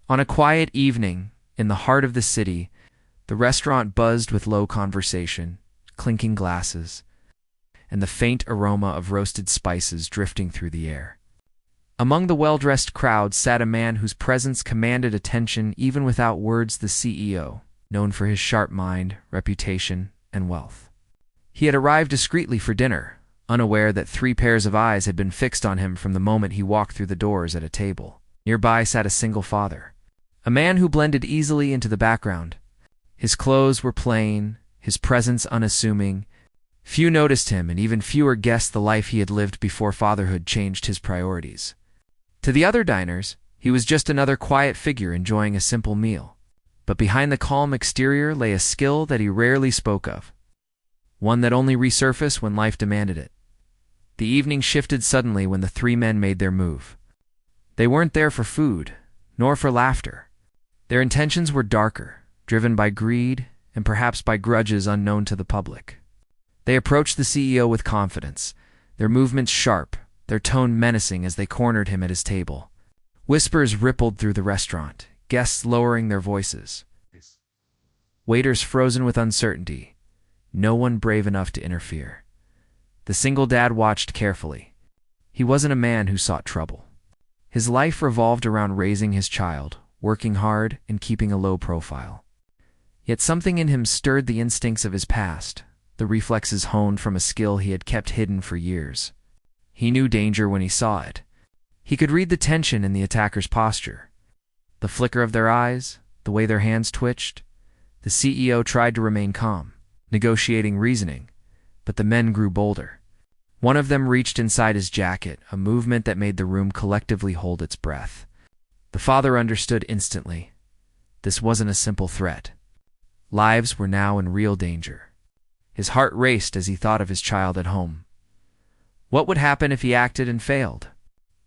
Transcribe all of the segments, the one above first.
On a quiet evening, in the heart of the city, the restaurant buzzed with low conversation, clinking glasses, and the faint aroma of roasted spices drifting through the air. Among the well-dressed crowd sat a man whose presence commanded attention even without words: the CEO, known for his sharp mind, reputation, and wealth. He had arrived discreetly for dinner, unaware that 3 pairs of eyes had been fixed on him from the moment he walked through the doors at a table. Nearby sat a single father, a man who blended easily into the background. His clothes were plain, his presence unassuming. Few noticed him, and even fewer guessed the life he had lived before fatherhood changed his priorities. To the other diners, he was just another quiet figure enjoying a simple meal. But behind the calm exterior lay a skill that he rarely spoke of, one that only resurfaced when life demanded it. The evening shifted suddenly when the 3 men made their move. They weren't there for food, nor for laughter. Their intentions were darker, driven by greed and perhaps by grudges unknown to the public. They approached the CEO with confidence, their movements sharp, their tone menacing as they cornered him at his table. Whispers rippled through the restaurant, guests lowering their voices. Waiters frozen with uncertainty, no one brave enough to interfere. The single dad watched carefully. He wasn't a man who sought trouble. His life revolved around raising his child, working hard, and keeping a low profile. Yet something in him stirred the instincts of his past, the reflexes honed from a skill he had kept hidden for years. He knew danger when he saw it. He could read the tension in the attacker's posture, the flicker of their eyes, the way their hands twitched. The CEO tried to remain calm, negotiating reasoning, but the men grew bolder. One of them reached inside his jacket, a movement that made the room collectively hold its breath. The father understood instantly. This wasn't a simple threat. Lives were now in real danger. His heart raced as he thought of his child at home. What would happen if he acted and failed?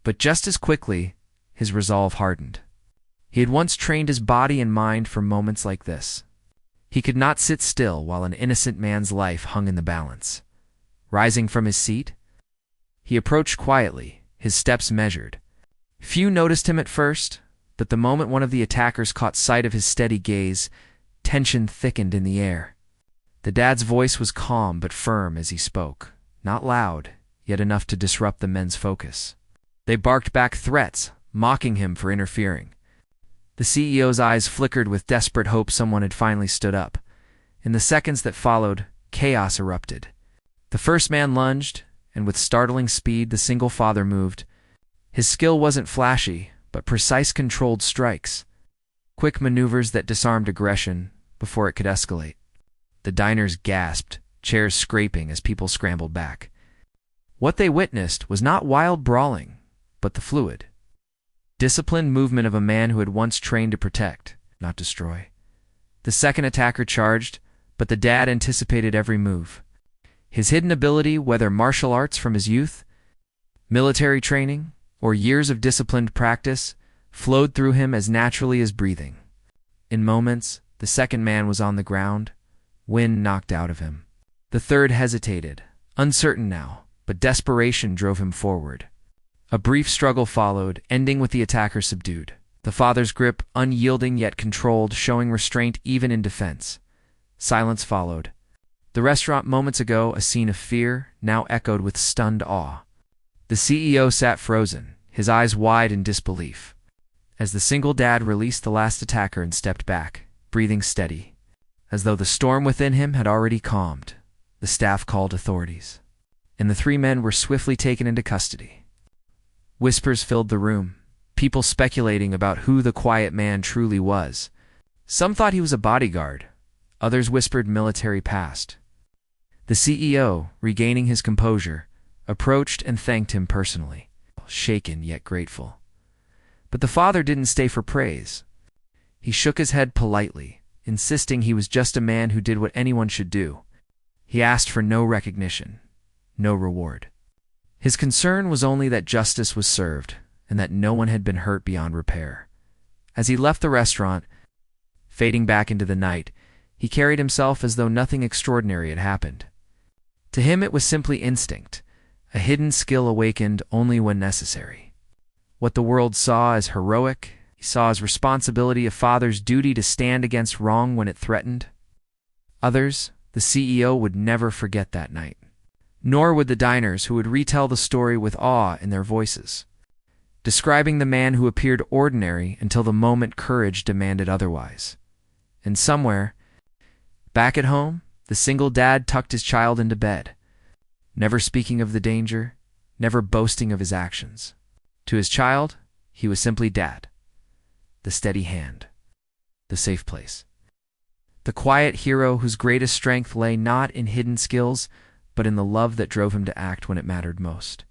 But just as quickly, his resolve hardened. He had once trained his body and mind for moments like this. He could not sit still while an innocent man's life hung in the balance. Rising from his seat, he approached quietly, his steps measured. Few noticed him at first, but the moment one of the attackers caught sight of his steady gaze, tension thickened in the air. The dad's voice was calm but firm as he spoke, not loud, yet enough to disrupt the men's focus. They barked back threats, mocking him for interfering. The CEO's eyes flickered with desperate hope someone had finally stood up. In the seconds that followed, chaos erupted. The first man lunged, and with startling speed the single father moved. His skill wasn't flashy, but precise controlled strikes. Quick maneuvers that disarmed aggression before it could escalate. The diners gasped, chairs scraping as people scrambled back. What they witnessed was not wild brawling, but the fluid, disciplined movement of a man who had once trained to protect, not destroy. The second attacker charged, but the dad anticipated every move. His hidden ability, whether martial arts from his youth, military training, or years of disciplined practice, flowed through him as naturally as breathing. In moments, the second man was on the ground, wind knocked out of him. The third hesitated, uncertain now, but desperation drove him forward. A brief struggle followed, ending with the attacker subdued. The father's grip, unyielding yet controlled, showing restraint even in defense. Silence followed. The restaurant moments ago, a scene of fear, now echoed with stunned awe. The CEO sat frozen, his eyes wide in disbelief, as the single dad released the last attacker and stepped back, breathing steady. As though the storm within him had already calmed, the staff called authorities, and the 3 men were swiftly taken into custody. Whispers filled the room, people speculating about who the quiet man truly was. Some thought he was a bodyguard, others whispered military past. The CEO, regaining his composure, approached and thanked him personally, shaken yet grateful. But the father didn't stay for praise. He shook his head politely, insisting he was just a man who did what anyone should do. He asked for no recognition, no reward. His concern was only that justice was served and that no one had been hurt beyond repair. As he left the restaurant, fading back into the night, he carried himself as though nothing extraordinary had happened. To him it was simply instinct, a hidden skill awakened only when necessary. What the world saw as heroic, He saw his responsibility a father's duty to stand against wrong when it threatened. Others, the CEO would never forget that night. Nor would the diners who would retell the story with awe in their voices, describing the man who appeared ordinary until the moment courage demanded otherwise. And somewhere, back at home, the single dad tucked his child into bed, never speaking of the danger, never boasting of his actions. To his child, he was simply dad, the steady hand, the safe place, the quiet hero whose greatest strength lay not in hidden skills, but in the love that drove him to act when it mattered most.